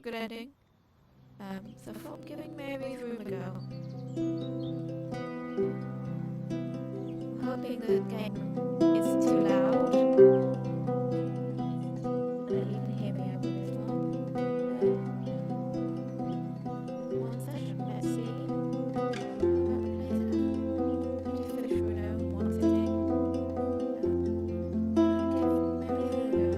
good ending. So I thought giving Mary's room a go. I'm hoping the game isn't too loud. That you can hear me over this one. One session, let's see. I just finished Runo in one sitting. Give Mary's room a go.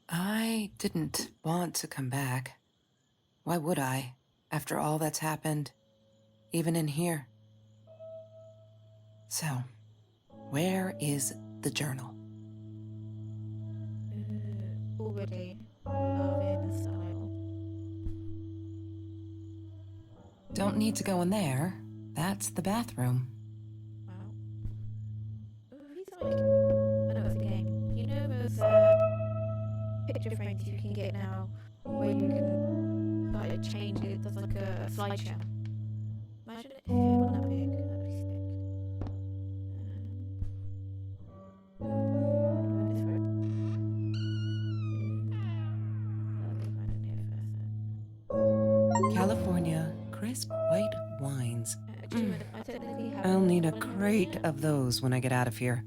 I didn't want to come back. Why would I, after all that's happened, even in here? So, where is the journal? Already loving the style. Don't need to go in there. That's the bathroom. Wow. He's like, I know it's a game. You know those picture frames you can get now, where you can like change it as like a slideshow. Imagine if it had one that big. That'd be sick. California crisp white wines. I'll need a crate of those when I get out of here.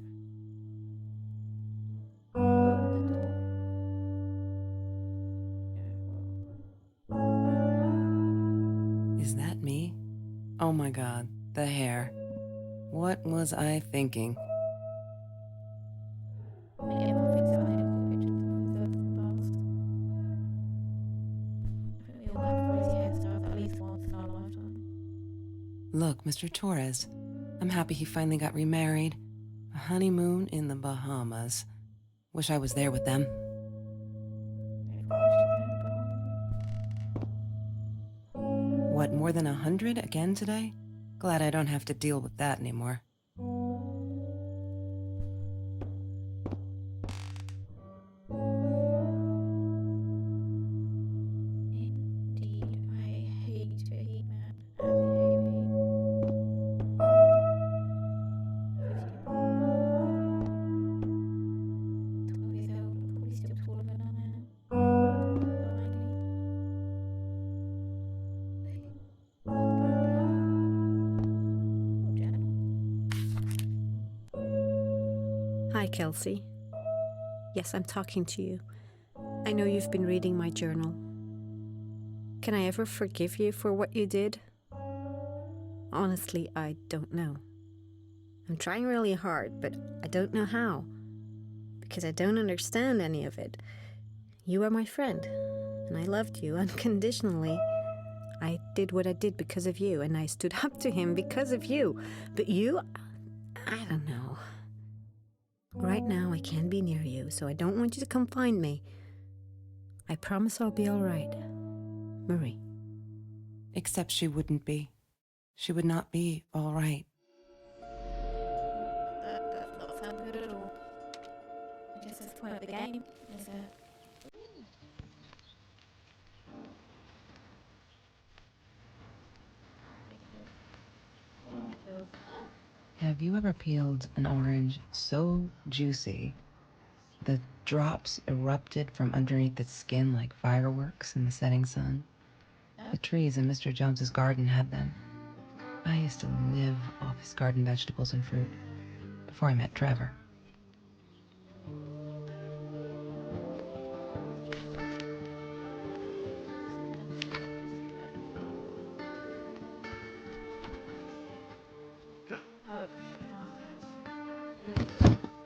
Is that me? Oh my god, the hair. What was I thinking? Look, Mr. Torres, I'm happy he finally got remarried. A honeymoon in the Bahamas. Wish I was there with them. What, more than 100 again today? Glad I don't have to deal with that anymore. Hi, Kelsey. Yes, I'm talking to you. I know you've been reading my journal. Can I ever forgive you for what you did? Honestly, I don't know. I'm trying really hard, but I don't know how. Because I don't understand any of it. You are my friend, and I loved you unconditionally. I did what I did because of you, and I stood up to him because of you. But you, I don't know. Right now, I can't be near you, so I don't want you to come find me. I promise I'll be all right. Marie. Except she wouldn't be. She would not be all right. That does not sound good at all. I guess that's the point of the game, is it? Have you ever peeled an orange so juicy the drops erupted from underneath its skin like fireworks in the setting sun? The trees in Mr. Jones's garden had them. I used to live off his garden vegetables and fruit before I met Trevor.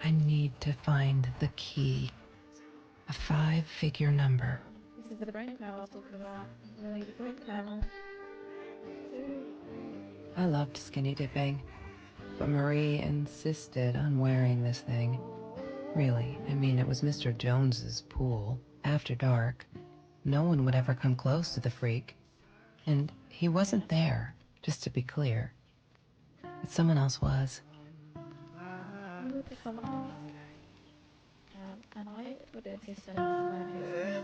I need to find the key. A 5-figure number. This is the brain power I was talking about. Really, the brain power. I loved skinny dipping, but Marie insisted on wearing this thing. Really, I mean, it was Mr. Jones's pool. After dark, no one would ever come close to the freak. And he wasn't there, just to be clear. But someone else was. And I But it's just I don't know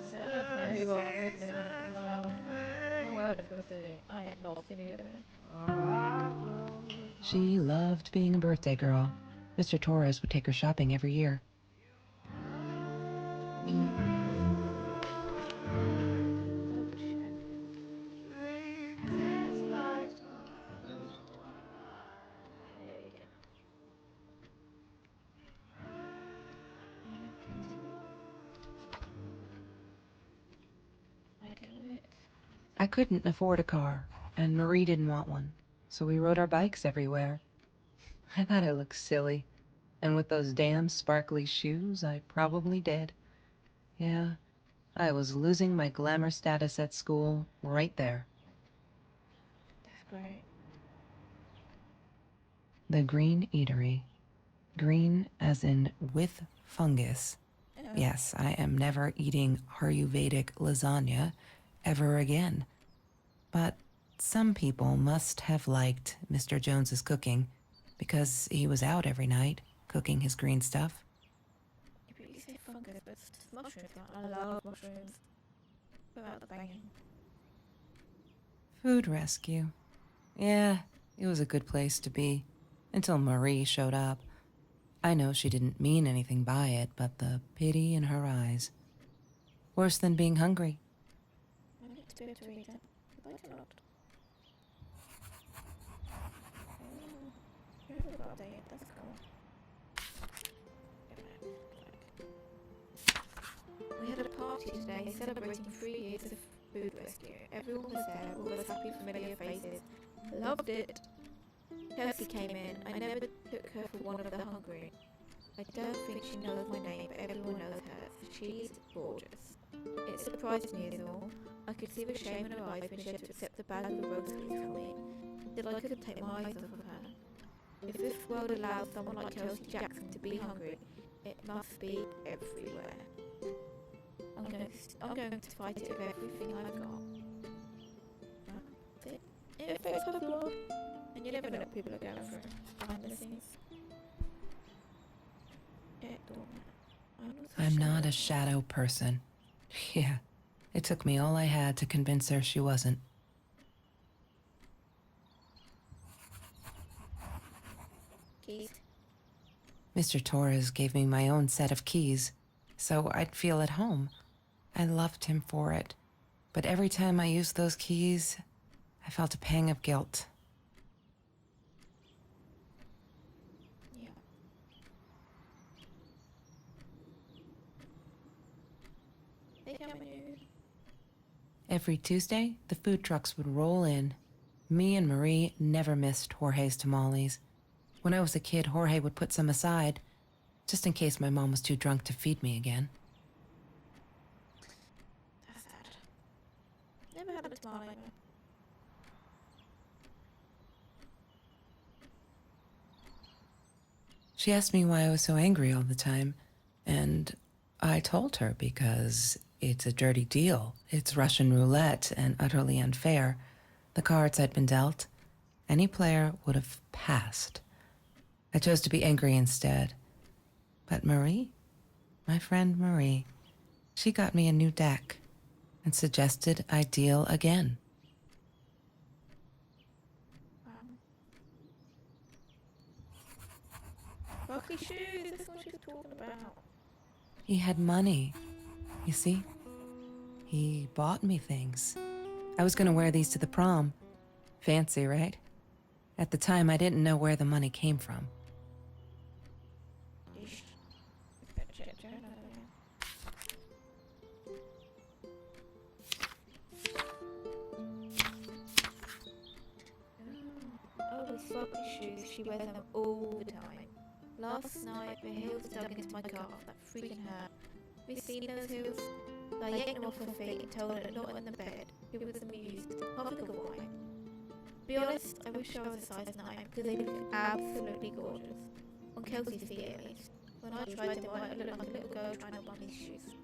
who I am not any of it. She loved being a birthday girl. Mr. Torres would take her shopping every year. I couldn't afford a car, and Marie didn't want one, so we rode our bikes everywhere. I thought I looked silly, and with those damn sparkly shoes, I probably did. Yeah, I was losing my glamour status at school right there. That's great. The Green Eatery. Green as in with fungus. Yes, I am never eating Ayurvedic lasagna ever again. But some people must have liked Mr. Jones's cooking because he was out every night cooking his green stuff. If you say fungus, but it's just mushrooms. I love mushrooms. Without the banging. Food rescue. Yeah, it was a good place to be until Marie showed up. I know she didn't mean anything by it, but the pity in her eyes. Worse than being hungry. I need to be able to read it. I like it a lot. That's cool. We had a party today celebrating 3 years of food rescue. Everyone was there, all those happy familiar faces. Loved it. Kelsey came in. I never took her for one of the hungry. I don't think she knows my name, but everyone knows her. She's gorgeous. It surprised me as all. I could see the shame in her eyes when she had to accept the bag of rosaries from me. Still, I couldn't take my eyes off of her. If this world allows someone like Kelsey Jackson to be hungry, it must be everywhere. I'm going to fight it with everything I've got. That's it. It affects everyone. And you never know what people are going through behind the scenes. I'm not a shadow person. Yeah, it took me all I had to convince her she wasn't. Keys. Mr. Torres gave me my own set of keys, so I'd feel at home. I loved him for it, but every time I used those keys, I felt a pang of guilt. Yeah. They come in. Every Tuesday, the food trucks would roll in. Me and Marie never missed Jorge's tamales. When I was a kid, Jorge would put some aside, just in case my mom was too drunk to feed me again. That's sad. Never had a tamale. She asked me why I was so angry all the time, and I told her because it's a dirty deal. It's Russian roulette and utterly unfair. The cards had been dealt. Any player would have passed. I chose to be angry instead. But Marie, my friend Marie, she got me a new deck and suggested I deal again. Rocky shoes, this is what she's talking about. He had money, you see? He bought me things. I was gonna wear these to the prom. Fancy, right? At the time, I didn't know where the money came from. Yeesh. Check Joan Oh, with Rocky shoes, she wears them all the time. Last night, the heels dug into my calf. That freaking hurt. Have you seen those heels? I yanked them off her feet and told her to not in the bed. He was amused. Half a why. Be honest, I wish I was a size 9 because they look absolutely gorgeous. On Kelsey's feet at least. When I tried them on, I looked like a little girl trying on these shoes.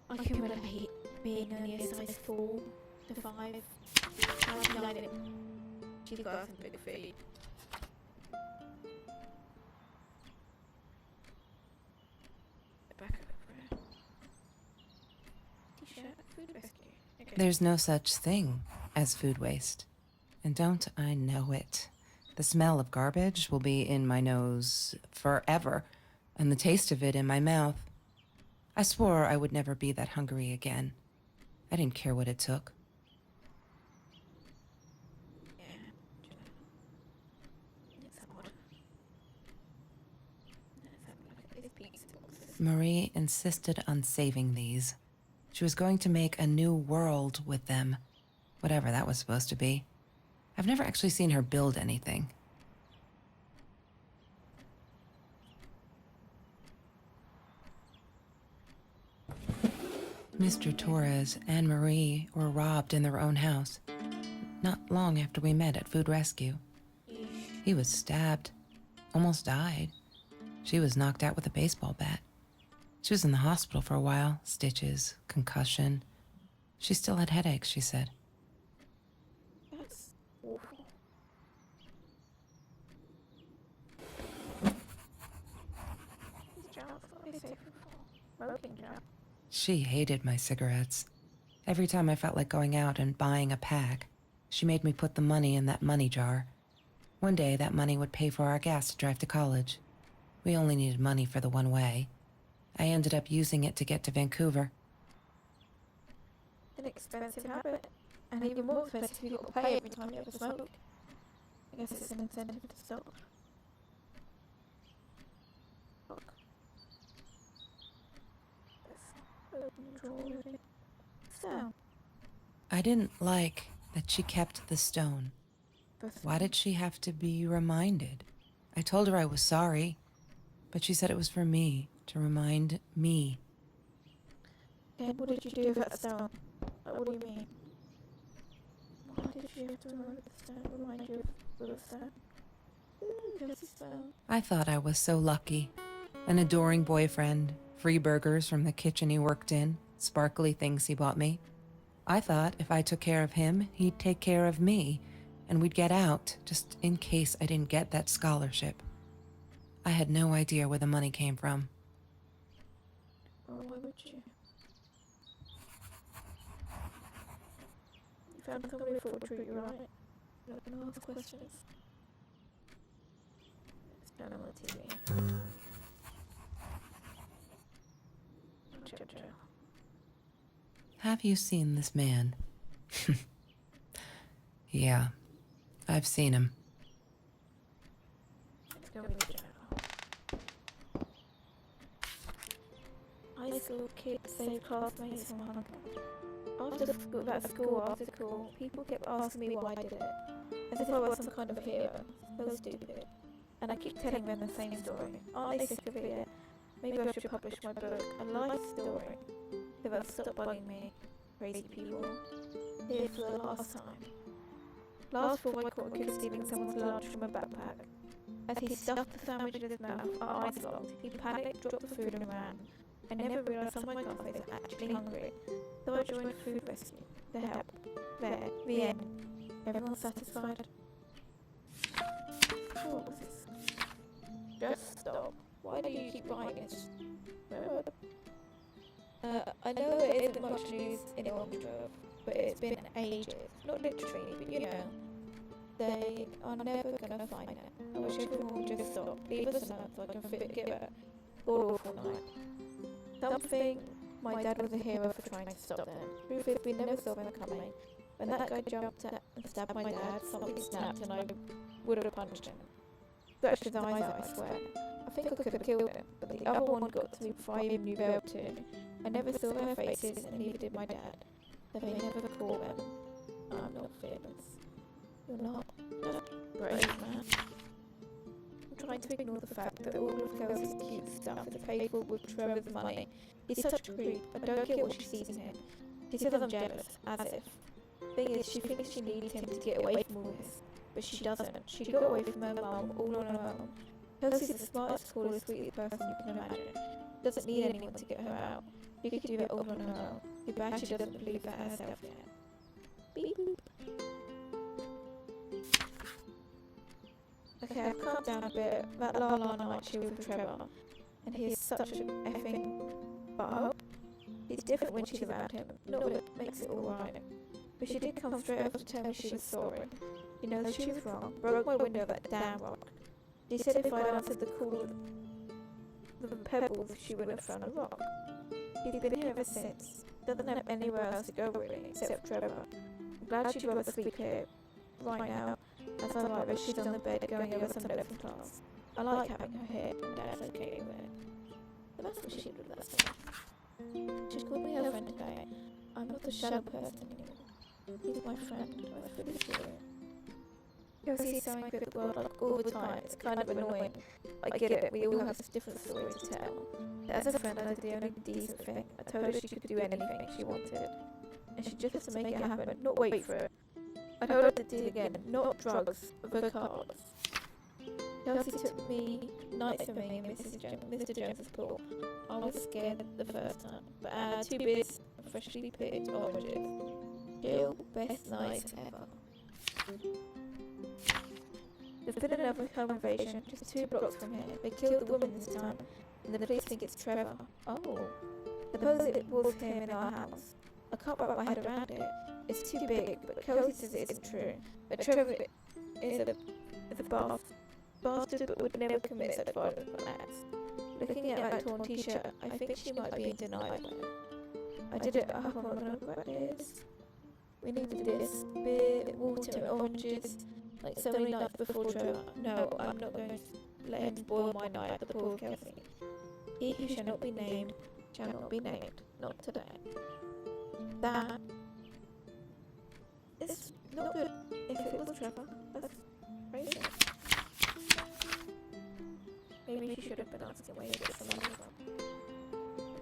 I can relate being only a size 4 to 5. I'm 9. She's got some big feet. Back up, Food rescue. Okay. There's no such thing as food waste. And don't I know it? The smell of garbage will be in my nose forever, and the taste of it in my mouth. I swore I would never be that hungry again. I didn't care what it took. Yeah. It's odd. Let's have a look at these pizza boxes. Marie insisted on saving these. She was going to make a new world with them, whatever that was supposed to be. I've never actually seen her build anything. Mr. Torres and Marie were robbed in their own house, not long after we met at Food Rescue. He was stabbed, almost died. She was knocked out with a baseball bat. She was in the hospital for a while, stitches, concussion. She still had headaches, she said. That's awful. These jars, what are they safe for? Smoking jar. She hated my cigarettes. Every time I felt like going out and buying a pack, she made me put the money in that money jar. One day, that money would pay for our gas to drive to college. We only needed money for the one way. I ended up using it to get to Vancouver. An expensive habit. And even more expensive if you've got to pay every time you ever smoke. I guess it's an incentive to stop. Look. Let's open the drawer with it. So, I didn't like that she kept the stone. Why did she have to be reminded? I told her I was sorry, but she said it was for me, to remind me. And what did you do with that stone? Like, what do you mean? Why did you have to remember the stone? Remind you of the stone? Because the stone. I thought I was so lucky. An adoring boyfriend, free burgers from the kitchen he worked in, sparkly things he bought me. I thought if I took care of him, he'd take care of me, and we'd get out, just in case I didn't get that scholarship. I had no idea where the money came from. Well, why would you? You found somebody who would treat you right. You're not gonna ask questions. It's down on the TV. Jojo. Have you seen this man? Yeah, I've seen him. Let's go with Jojo. High school kids save classmates from hunger. After school, people kept asking me why I did it, as if I was some kind of hero. So stupid. And I keep telling them the same story. Aren't they sick of it yet? Maybe I should publish my book, a life story. If they'll stop bugging me, crazy people. Here for the last time. Last fall, I caught a kid stealing someone's lunch from a backpack. As he stuffed the sandwich in his mouth, our eyes locked. He panicked, dropped the food and ran. I never realised some of my classmates were actually hungry, so I joined Food Rescue to help. There, the end. Everyone satisfied? What was this? Just stop. Why do you keep buying it? I know it isn't much news in Ormstrove, but it's been ages. Not literally, but you know. They are never gonna find it. I wish everyone would just stop. Leave us alone so I can give it a awful night. Something, my dad was a hero for trying to stop them. Truth is, we never saw them coming. When that guy jumped at and stabbed my dad, something snapped and I would have punched him. Scratched his eyes out, I swear. I think I could have killed him, but the other one got to me before I even knew they were two. I never saw their faces, and neither did my dad. So they never called them. I'm not fearless. You're not. Just brave, man. I'm trying to ignore the fact that all of Kelsey's cute stuff is paid for with Trevor's money. He's such a creep. I don't get what she sees in him. She says I'm jealous, as if. Thing is, she thinks she needs him to get away from all this. But she doesn't. She got away from her mum all on her own. Kelsey's the smartest, coolest, sweetest person you can imagine. Doesn't need anyone to get her out. She could do it all on her own. Too bad she doesn't believe that herself yet. Beep boop. Okay, I've calmed down a bit. That la night she was with Trevor. And he is such an effing butthole. He's different when she's around him, not when it makes it alright. But she did come straight over to tell me she was sorry. You know that she was wrong, broke my window of that damn rock. She said if I'd answered the call of the pebbles, she wouldn't have thrown a rock. She's been here ever since. Doesn't have anywhere else to go really, except Trevor. I'm glad she'd rather sleep here right now, as I like her. She's on the bed going over some note from class. I like having her here, and Dad's okay with it. But that's what she did with that stuff. She's called me her friend today. I'm not the shadow person anymore. He's my friend. I feel for it. Kelsey's so angry at the world like all the time. It's kind of annoying. I get it. We all have different stories to tell. But as a friend, I did the only decent thing. I told her she could do anything she wanted, and she just has to make it happen, not wait for it. I told her to deal again, not drugs, but cards. Kelsey took me, nights for me, and Mr. Jones's pool. I was scared the first time, but I had 2 beers and freshly picked oranges. Jill, best night ever. There's been another home invasion, just 2 blocks from here. They killed the woman this time, and the police think it's Trevor. Oh. Suppose it was him in our house. I can't wrap my head around it. It's too big, but Kelsey says it isn't true. But Trevor is a bastard but would never commit such violence on acts. Looking at that torn t-shirt, I think she might be in denial. I did it, I'm not gonna regret this. We needed this. Beer, water, and oranges. Like so many nights before Trevor. No, I'm not going to let him spoil my night at the pool of Kelsey. He who shall not be named, shall not be named. Not today. That is not good. If it was Trevor, that's crazy. Maybe she should have been asking where he gets the money from.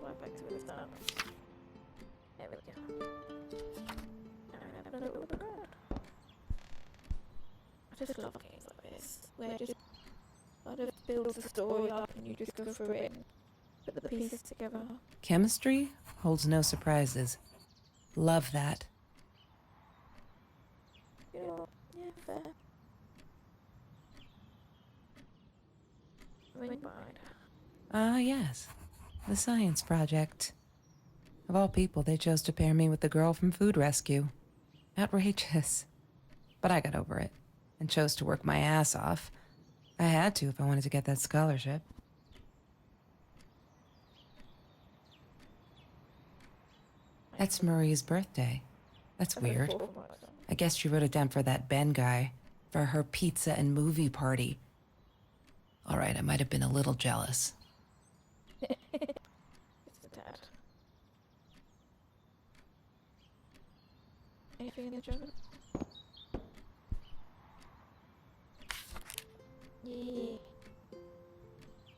Right back to where we started. There we go. And a little bit. I just love games like this, where just kind of builds the story up and you just go through it and put the pieces together. Chemistry holds no surprises. Love that. You know what? Yeah, fair. Yes. The science project. Of all people, they chose to pair me with the girl from Food Rescue. Outrageous. But I got over it, and chose to work my ass off. I had to if I wanted to get that scholarship. That's Marie's birthday. That's weird. I guess she wrote it down for that Ben guy, for her pizza and movie party. All right, I might have been a little jealous. It's the dad. Anything in the journal? Yeah.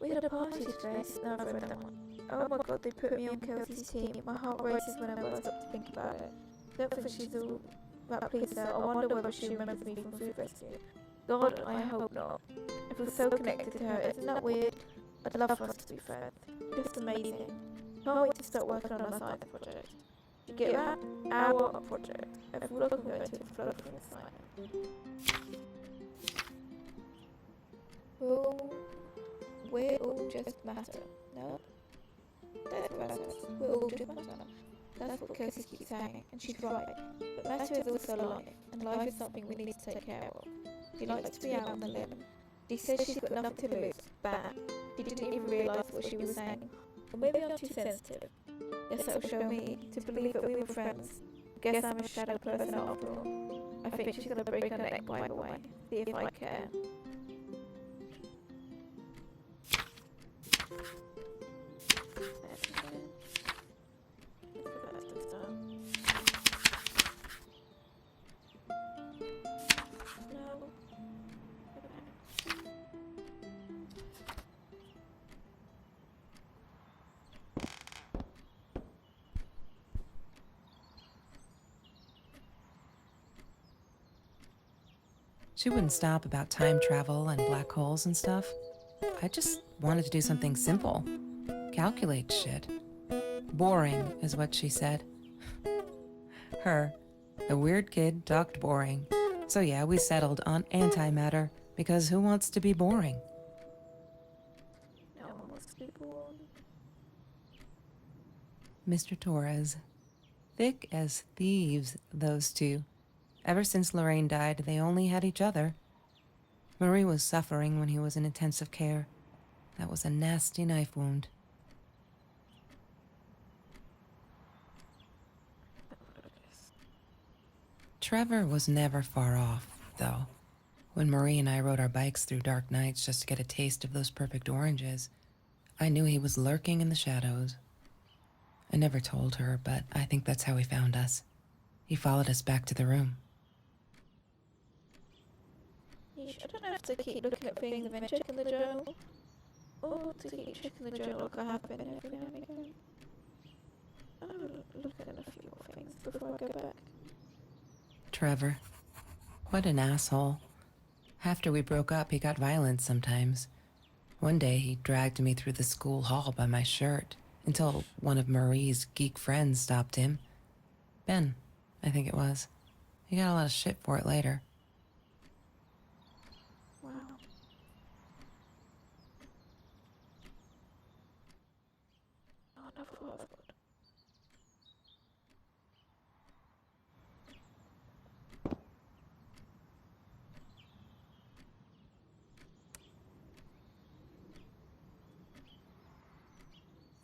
We had a party today, now I've read that one. Oh my god, they put me on Kelsey's team. My heart races whenever I stop to think about it. Don't think she's all that pleased though. I wonder whether she remembers me from Food Rescue. God, I hope not. I feel so connected to her. Isn't that weird? I'd love for us to be friends. Just amazing. Can't wait to start working on our science project. To get that, our project. I feel like I'm going to explode from excitement. Well, we're all just matter, no? That's what matters. We're all just matter. That's what Kelsey keeps saying, and she's right. But matter is also life, and life is something we need to take care of. She likes to be out on the limb. She says she's got nothing to lose. Bad. She didn't even realise what she was saying. Or maybe I'm too sensitive. Guess that'll show me to believe that we were friends. Guess I'm a shadow person after all. I think she's gonna break her neck by the way. See if I care. She wouldn't stop about time travel and black holes and stuff. I just wanted to do something simple. Calculate shit. Boring is what she said. Her, the weird kid, talked boring. So yeah, we settled on antimatter, because who wants to be boring? No one wants to be bored. Mr. Torres. Thick as thieves, those two. Ever since Lorraine died, they only had each other. Marie was suffering when he was in intensive care. That was a nasty knife wound. Trevor was never far off, though. When Marie and I rode our bikes through dark nights just to get a taste of those perfect oranges, I knew he was lurking in the shadows. I never told her, but I think that's how he found us. He followed us back to the room. I don't have to keep looking at things and then checking the journal. Or to keep checking the journal like I have been every now and again. I'll look at a few more things before I go back. Trevor. What an asshole. After we broke up, he got violent sometimes. One day, he dragged me through the school hall by my shirt until one of Marie's geek friends stopped him. Ben, I think it was. He got a lot of shit for it later. Wow. Oh, another password.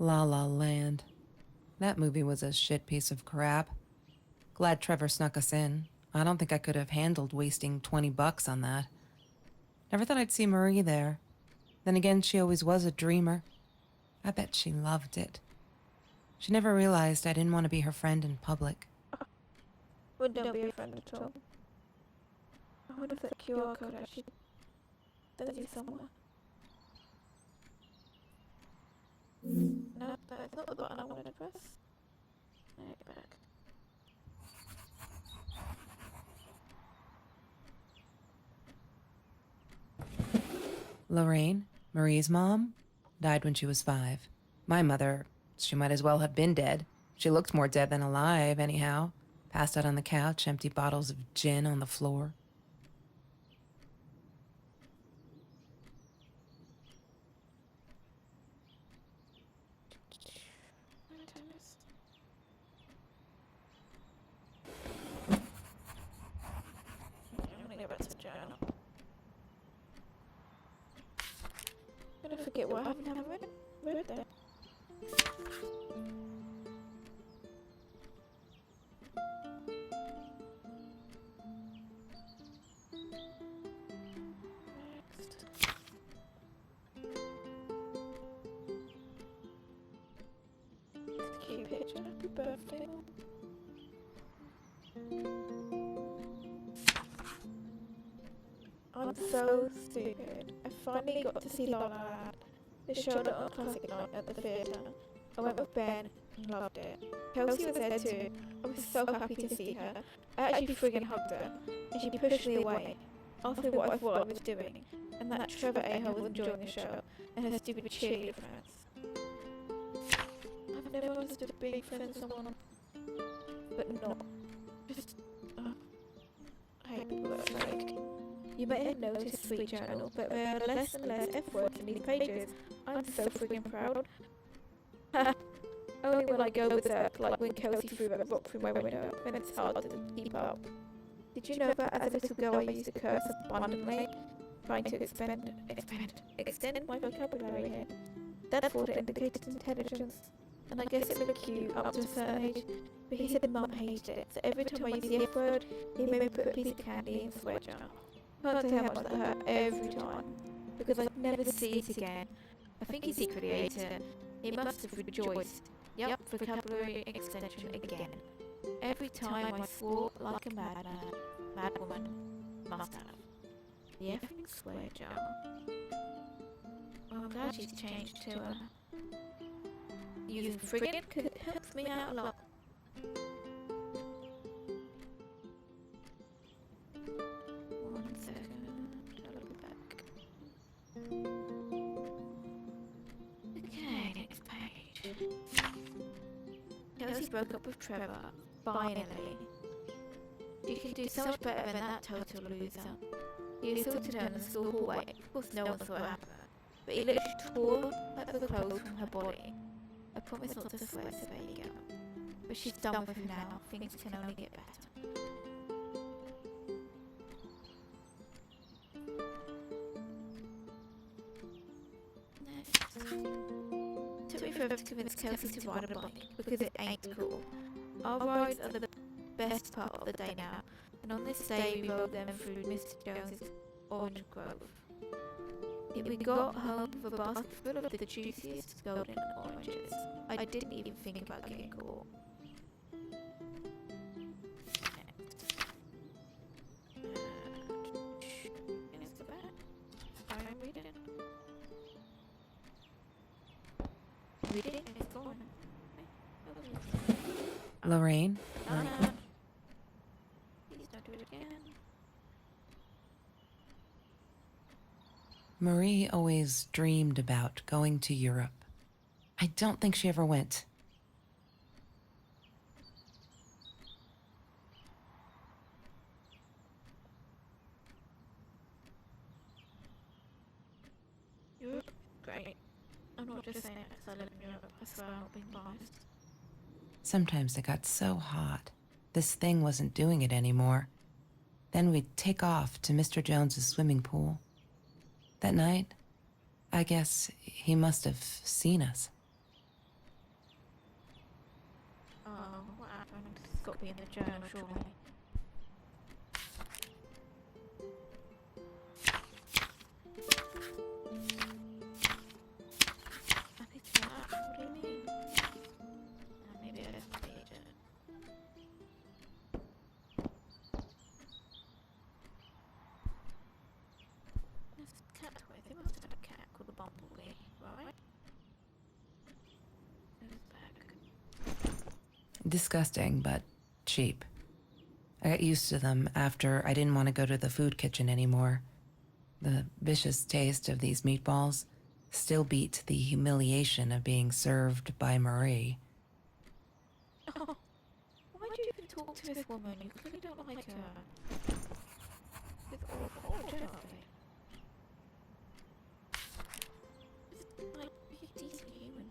La La Land. That movie was a shit piece of crap. Glad Trevor snuck us in. I don't think I could have handled wasting $20 on that. Never thought I'd see Marie there. Then again, she always was a dreamer. I bet she loved it. She never realized I didn't want to be her friend in public. Well, don't be a friend at all. I wonder if that QR code actually does you somewhere. No, that's not the button I wanted to press. Right back. Lorraine, Marie's mom, died when she was 5. My mother, she might as well have been dead. She looked more dead than alive, anyhow. Passed out on the couch, empty bottles of gin on the floor. I'm gonna forget what I haven't read there. Next. Cute picture. Happy birthday. I'm so stupid. I finally got to see La La Land. They showed it on Classic Night at the theatre. I went with Ben and loved it. Kelsey was there too. I was so happy to see her. I actually friggin' hugged her, and she pushed me away, asking what I thought I was doing, and that Trevor A.H.A. was enjoying the show, and her stupid cheerleader friends. I've never understood being friends with someone, but not. Just, I hate people that are like... You may have noticed, Sweet Journal, but there are less and less F-words in these pages. I'm so friggin' proud. Only when I go berserk, like when Kelsey threw that rock through my window, then it's hard to keep up. Did you know that as a little girl I used to curse abundantly, trying to extend my vocabulary here? Dad thought it indicated intelligence, and I guess it looked cute up to a certain age, but he said Mum hated it, so every time I used the F-word, he made me put a piece of candy in the swear jar. Can't tell how much that hurt every time, because I'd never see it again. I think he secretly ate it. He must have rejoiced. Yup, vocabulary extension again. Every time I swore like a madman. Madwoman. Must have. The effing swear jar. Well, I'm glad she's changed to her. Using friggin' because it helps me out a lot. Kelsey broke up with Trevor, finally. She could do so much better than that total loser. He assaulted her in the school hallway. Of course no one saw it happen, but he literally tore at the clothes from her body. I promise not to swear, so there you go. But she's done with him now. Things can only get better. Next. Took me forever to convince Kelsey to ride a bike, because it ain't cool. Our rides are the best part of the day now, and on this day we rode them through Mr. Jones's orange grove. We got home with a basket full of the juiciest golden oranges. I didn't even think about getting caught. Lorraine? Please don't do it again. Marie always dreamed about going to Europe. I don't think she ever went. You're great. I'm not just saying it because I live in Europe. I swear I'm not being biased. Sometimes it got so hot, this thing wasn't doing it anymore. Then we'd take off to Mr. Jones's swimming pool. That night, I guess he must have seen us. Oh, what happened? It's got to be in the journal, surely. I think it's that. What do you mean? Maybe I just read it. There's a cat toy. They must have had a cat called the Bumblebee, right? There's his bag. Disgusting, but cheap. I got used to them after I didn't want to go to the food kitchen anymore. The vicious taste of these meatballs still beat the humiliation of being served by Marie. Oh, why'd you even talk to this woman? You clearly don't like her. It's awful, don't you? Just, like, be a decent human.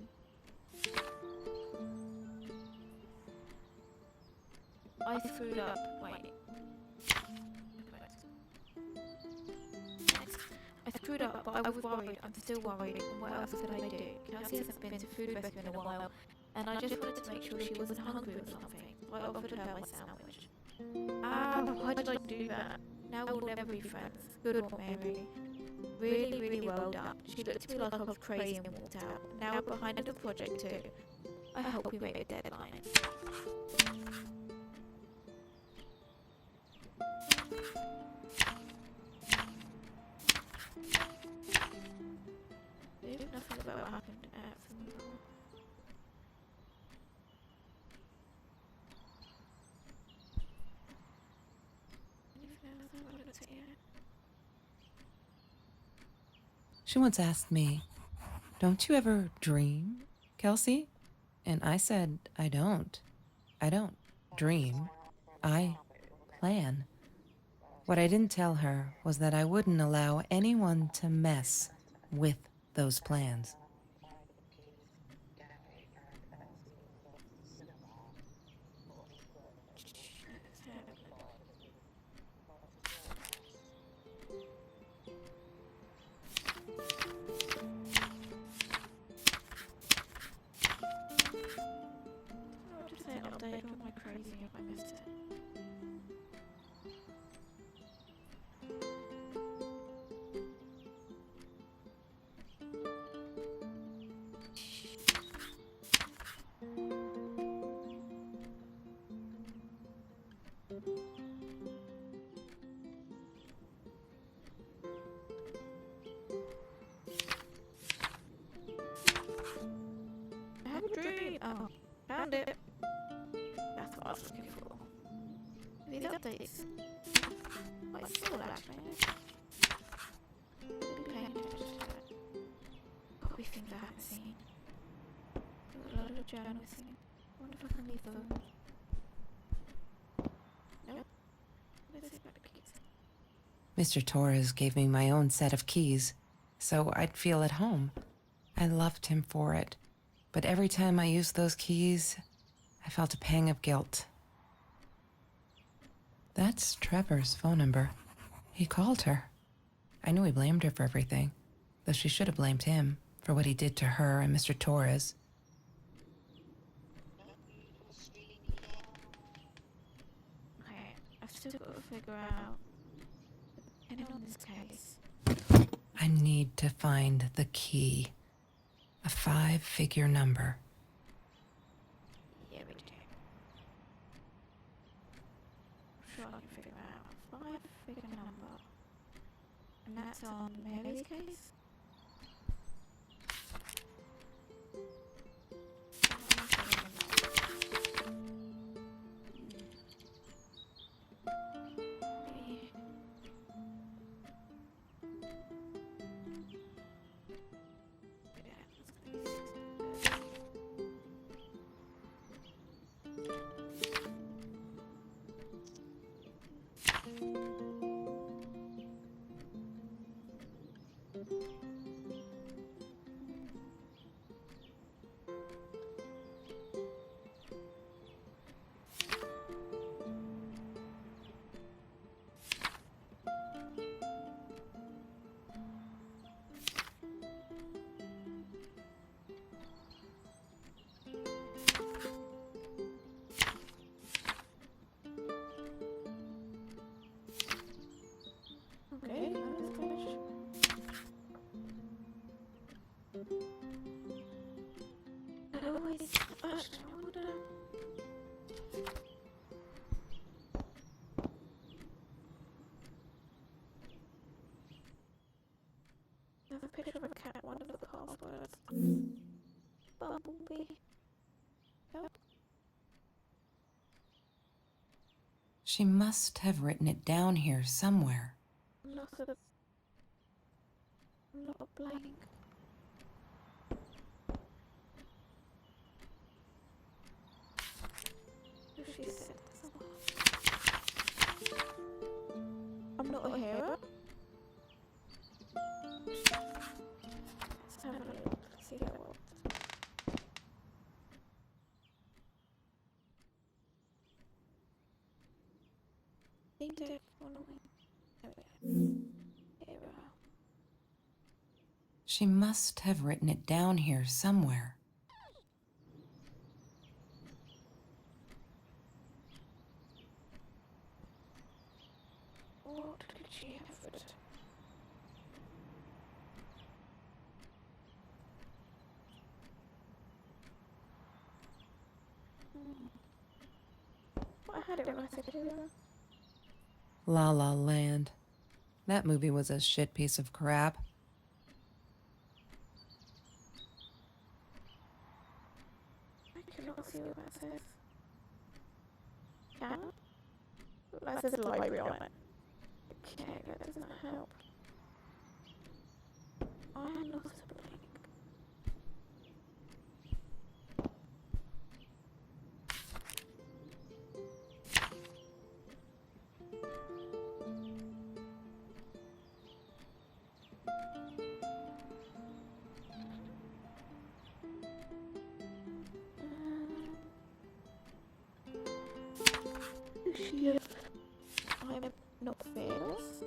I screwed up. Wait. I screwed up, but I was worried. I'm still worried. What else could I do? Kelsey hasn't been to food rescue in a while, and I just wanted to make sure she wasn't hungry or something. So I offered her my sandwich. Ah, why did I do that? Now we'll never be friends. Good one, Mary. Really, really well done. She looked at me like I was crazy and walked out. Now we're behind on the project too. I hope we make a deadline. They knew nothing about what happened at Flamingo. Anything else I wanted to hear? She once asked me, "Don't you ever dream, Kelsey?" And I said, I don't. I don't dream. I plan. What I didn't tell her was that I wouldn't allow anyone to mess with those plans. I'll just say update on my crazy if I missed it. I have a dream. Oh, found it. That's what I was looking for. These updates. Quite simple, actually. Maybe paying attention to it. Probably things I haven't seen. Got a lot of journal missing. Wonder if I can leave those. Nope. Let's see about the keys. Mr. Torres gave me my own set of keys, so I'd feel at home. I loved him for it. But every time I used those keys, I felt a pang of guilt. That's Trevor's phone number. He called her. I knew he blamed her for everything, though she should have blamed him for what he did to her and Mr. Torres. Okay, I've still got to figure out the pin on this case. I need to find the key. A 5-figure number. Yeah, we do. I'm sure I can figure out a 5-figure number. And that's on Mary's case? Okay, that's fresh. Actually, I wonder. There's a picture of a cat, one of the passwords. Bumblebee. Yep. She must have written it down here somewhere. Not a blank. She said I'm not a hero. Let's have a look. See how it works. Need to following. There we go. Hero. She must have written it down here somewhere. What could she have written? I had it when I said hero. La La Land. That movie was a shit piece of crap. I cannot see what that says. Can? That says library on it. Okay, that does not help. I am not a blank. She I'm not fearless.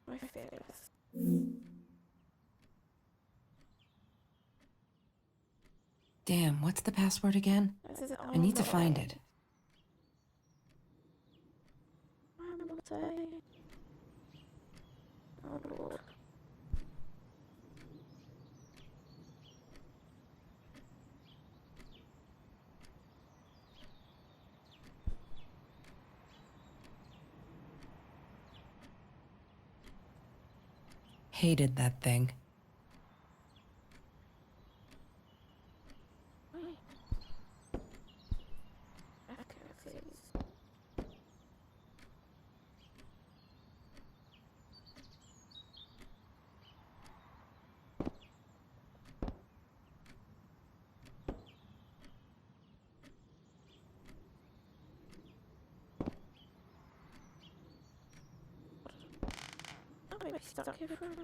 My fearless. Damn, what's the password again? I need to find it. I'm not a... Oh Lord. Hated that thing. Accuracies. might be stuck here forever.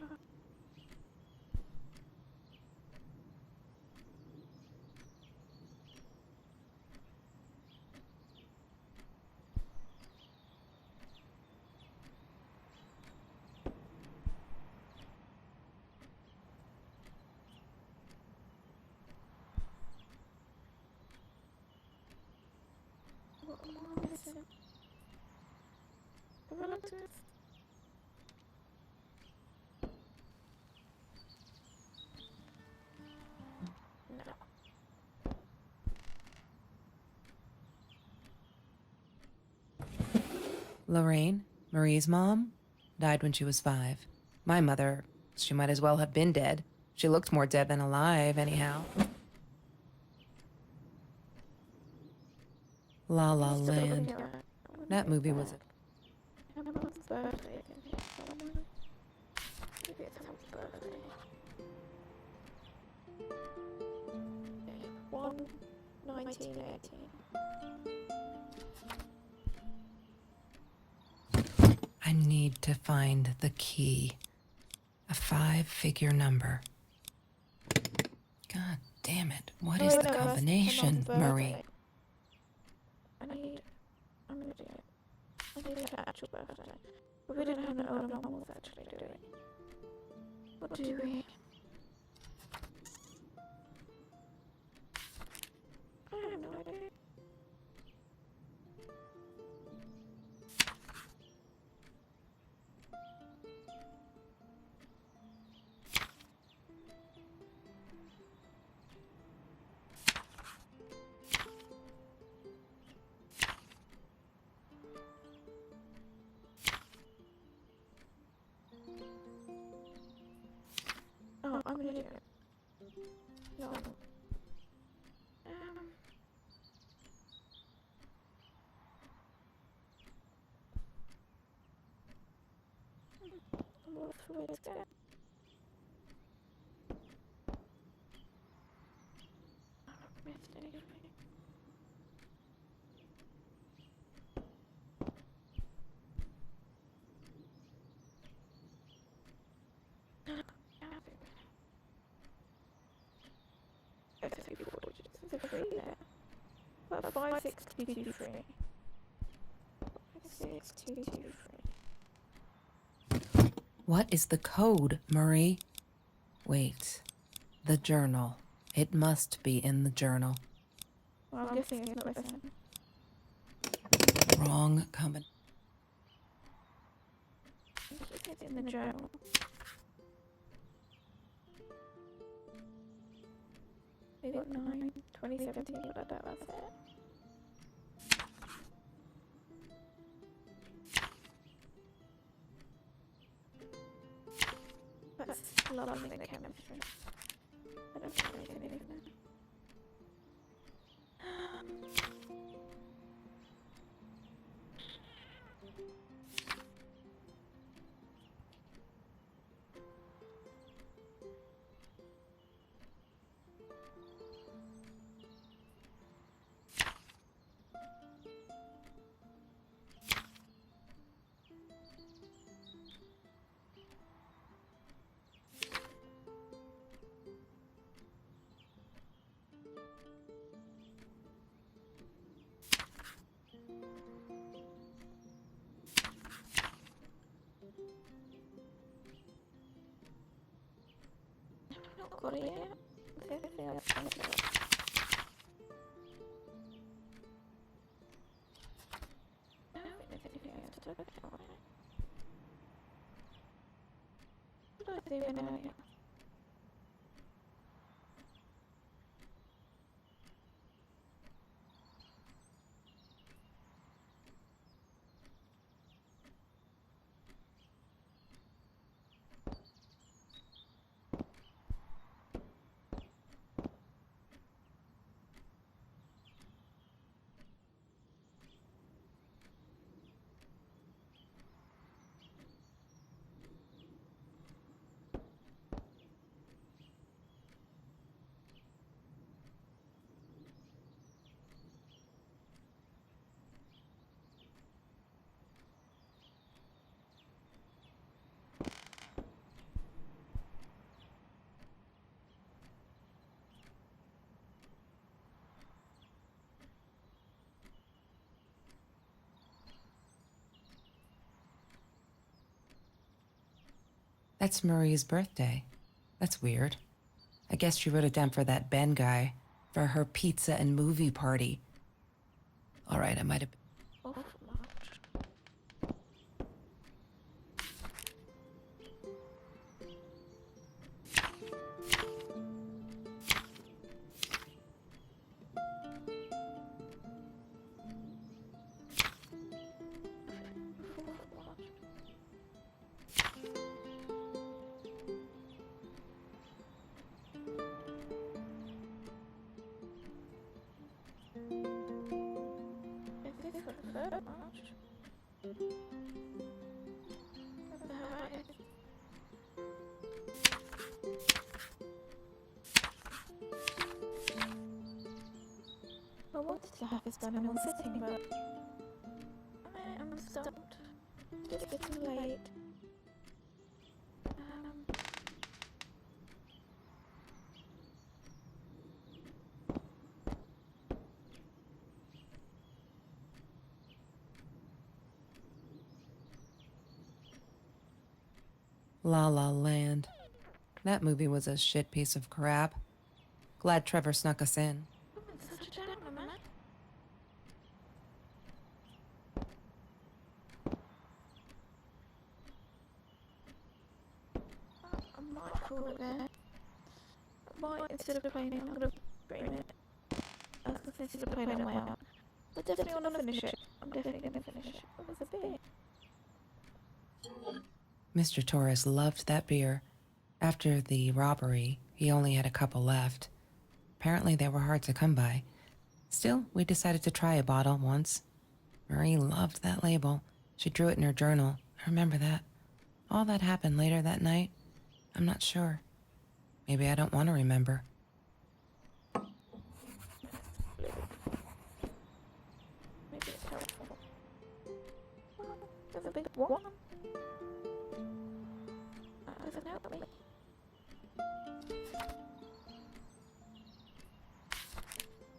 What am I missing? The relatives? No. Lorraine, Marie's mom, died when she was 5. My mother, she might as well have been dead. She looked more dead than alive, anyhow. La La Land. That movie was a... Emma's birthday in here somewhere. Maybe it's Emma's birthday. Yeah, 1918. I need to find the key. A 5-figure number. God damn it. What is the combination, Marie? I'm an idiot. I need an actual birthday. But we didn't have no normals actually, do we? What do we? I have no idea. Oh, I'm an idiot. No. I'm lost for where to go. I've missed anything. About 56223. 56223. What is the code, Marie? Wait. The journal. It must be in the journal. Well, I'm guessing it's not this one. Wrong combination. It's in the journal. We got 9, 2017, but that's it. That's lovely chemistry. I don't think I can even. Not got it yet. There's anything else I can do. I don't think there's anything else to look at on it. What did I do in earlier? That's Marie's birthday. That's weird. I guess she wrote it down for that Ben guy, for her pizza and movie party. All right, I might have... Awful much. I wanted to have this done in one sitting, but I am stumped. Just getting late. La La Land. That movie was a shit piece of crap. Glad Trevor snuck us in. Such a gentleman. I might call it there. I might, instead of playing it, I'm gonna bring it. I was gonna say instead of playing it on my own. I definitely wanna finish it. I'm definitely gonna finish it. What was the beer? Mr. Torres loved that beer. After the robbery, he only had a couple left. Apparently they were hard to come by. Still, we decided to try a bottle once. Marie loved that label. She drew it in her journal. I remember that. All that happened later that night, I'm not sure. Maybe I don't want to remember. Maybe it's helpful. There's a big one. Doesn't help me. I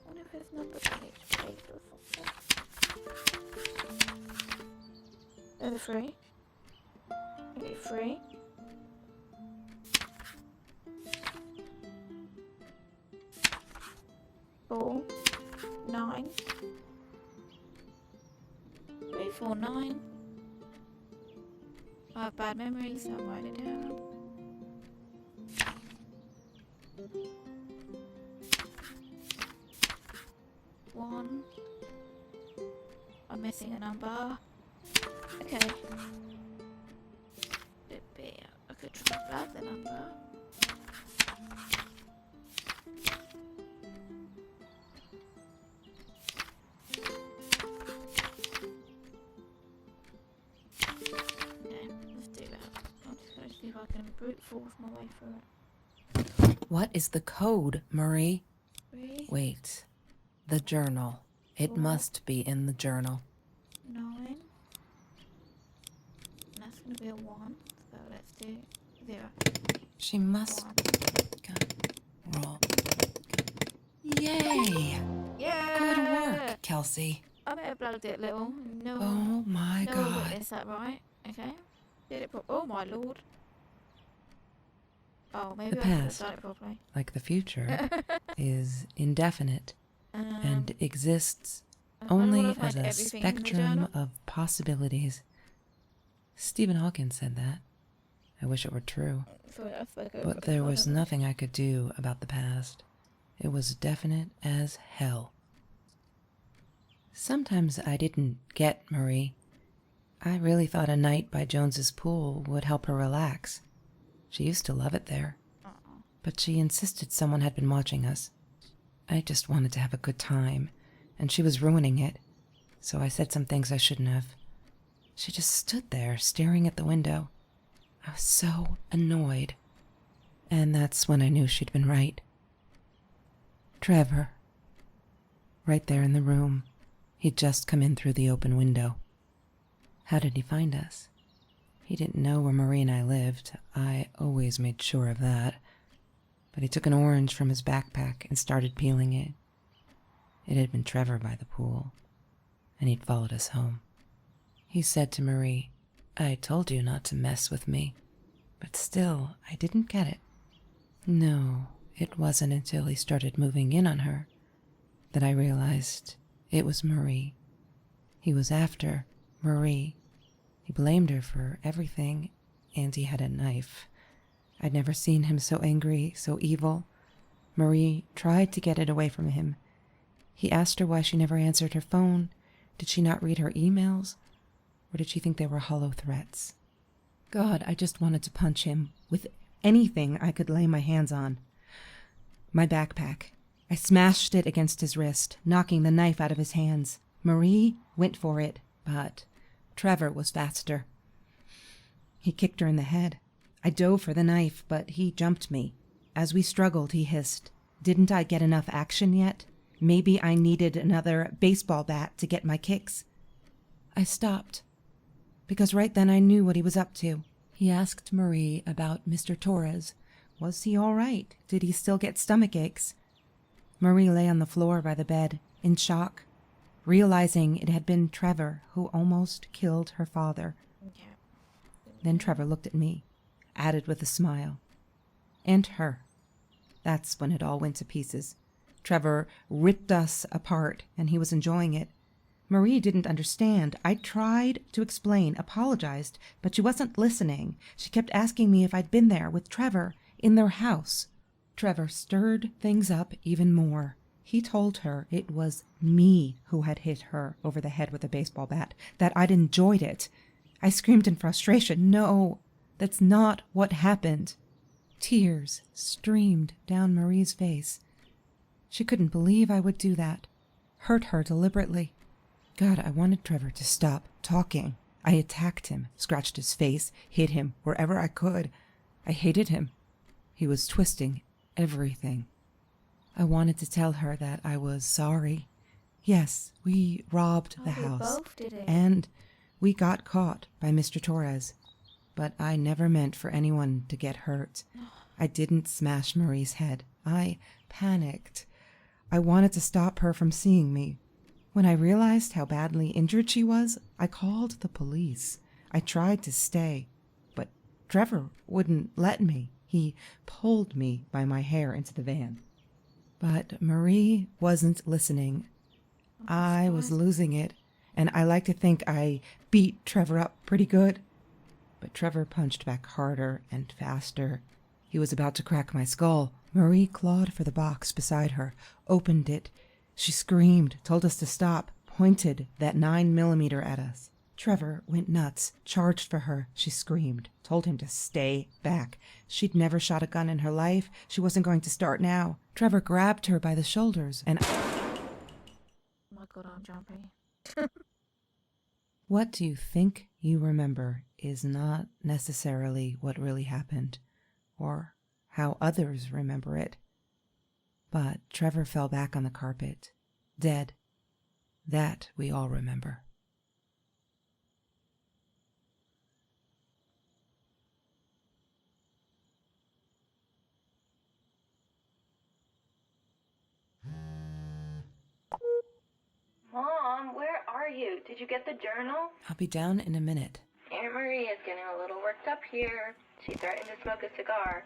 wonder if there's numbers on each page or something. There's a 3. Okay, 3. 4, 9. 3, 4, 9. I have bad memories, so I'll write it down. One. I'm missing a number. Okay. Could be. I could try and grab the number. Okay, let's do that. I'm just going to see if I can brute force my way through it. What is the code, Marie? 3, Wait. The journal. It 4, must be in the journal. 9. And that's going to be a 1. So let's do 0. She must... Roll. Yay! Yeah! Good work, Kelsey. I may have plugged it a little. No, Oh my no one god. witnessed that, right? Okay. Did it oh my lord. Oh, maybe The I could have past. done it properly. Like the future, is indefinite and exists I don't only wanna as find a everything in the spectrum journal. of possibilities. Stephen Hawking said that. I wish it were true. But there was nothing I could do about the past. It was definite as hell. Sometimes I didn't get Marie. I really thought a night by Jones's pool would help her relax. She used to love it there. But she insisted someone had been watching us. I just wanted to have a good time, and she was ruining it. So I said some things I shouldn't have. She just stood there, staring at the window. I was so annoyed. And that's when I knew she'd been right. Trevor. Right there in the room. He'd just come in through the open window. How did he find us? He didn't know where Marie and I lived. I always made sure of that. But he took an orange from his backpack and started peeling it. It had been Trevor by the pool, and he'd followed us home. He said to Marie, "I told you not to mess with me." But still, I didn't get it. No, it wasn't until he started moving in on her that I realized it was Marie. He was after Marie. He blamed her for everything, and he had a knife. I'd never seen him so angry, so evil. Marie tried to get it away from him. He asked her why she never answered her phone. Did she not read her emails? Or did she think they were hollow threats? God, I just wanted to punch him with anything I could lay my hands on. My backpack. I smashed it against his wrist, knocking the knife out of his hands. Marie went for it, but Trevor was faster. He kicked her in the head. I dove for the knife, but he jumped me. As we struggled, he hissed, "Didn't I get enough action yet? Maybe I needed another baseball bat to get my kicks." I stopped, because right then I knew what he was up to. He asked Marie about Mr. Torres. Was he all right? Did he still get stomach aches? Marie lay on the floor by the bed, in shock, realizing it had been Trevor who almost killed her father. Yeah. Then Trevor looked at me, added with a smile. And her. That's when it all went to pieces. Trevor ripped us apart, and he was enjoying it. Marie didn't understand. I tried to explain, apologized, but she wasn't listening. She kept asking me if I'd been there with Trevor in their house. Trevor stirred things up even more. He told her it was me who had hit her over the head with a baseball bat, that I'd enjoyed it. I screamed in frustration, "No, that's not what happened." Tears streamed down Marie's face. She couldn't believe I would do that, hurt her deliberately. God, I wanted Trevor to stop talking. I attacked him, scratched his face, hit him wherever I could. I hated him. He was twisting everything. I wanted to tell her that I was sorry. Yes, we robbed the We house, both did it. and we got caught by Mr. Torres. But I never meant for anyone to get hurt. I didn't smash Marie's head. I panicked. I wanted to stop her from seeing me. When I realized how badly injured she was, I called the police. I tried to stay, but Trevor wouldn't let me. He pulled me by my hair into the van. But Marie wasn't listening. I was losing it, and I like to think I beat Trevor up pretty good. But Trevor punched back harder and faster. He was about to crack my skull. Marie clawed for the box beside her, opened it. She screamed, told us to stop, pointed that 9mm at us. Trevor went nuts, charged for her. She screamed, told him to stay back. She'd never shot a gun in her life. She wasn't going to start now. Trevor grabbed her by the shoulders and... Oh my God, I'm jumping. What do you think you remember is not necessarily what really happened, or how others remember it. But Trevor fell back on the carpet, dead. That we all remember. Mom, where are you? Did you get the journal? I'll be down in a minute. Aunt Marie is getting a little worked up here. She threatened to smoke a cigar.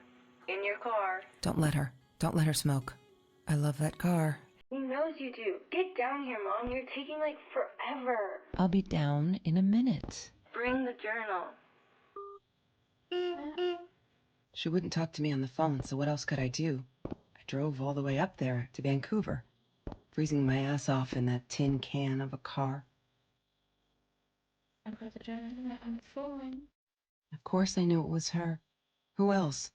In your car. Don't let her. Don't let her smoke. I love that car. He knows you do. Get down here, Mom. You're taking like forever. I'll be down in a minute. Bring the journal. She wouldn't talk to me on the phone, so what else could I do? I drove all the way up there to Vancouver, freezing my ass off in that tin can of a car. I've got the journal on the phone. Of course I knew it was her. Who else?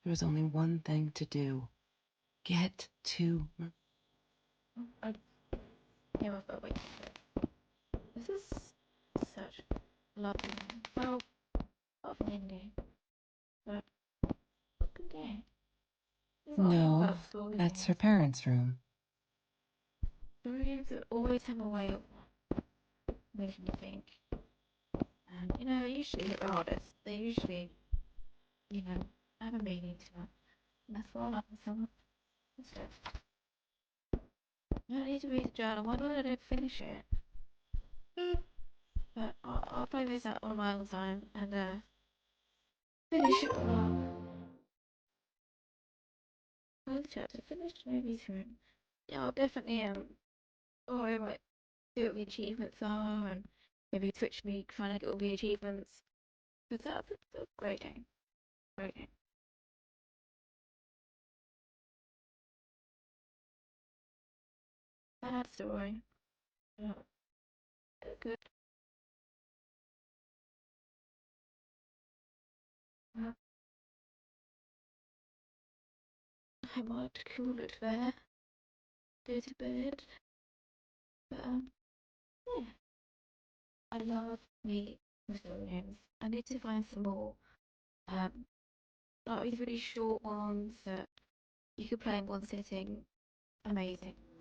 There was only one thing to do. Get to... Yeah, but wait. This is such lovely. Well, lovely ending. But good day. No, that's her parents' room. Dreams always have a way of making you think. And, you know, usually the artists, they usually, you know, have a meaning to it. And that's all up with someone. That's it. I need to read the journal. Why don't I finish it? But I'll play this out on my own time and finish it all. I'll chat to finish maybe soon. Yeah, I'll definitely or I might see what the achievements are and maybe Twitch me trying to get all the achievements. Because that's a great game. Great game. Bad story. Yeah. Good. Uh, I might call it there. Go to bed. But yeah. I love me mystery games. I need to find some more. Um like these really short ones that you could play in one sitting. Amazing.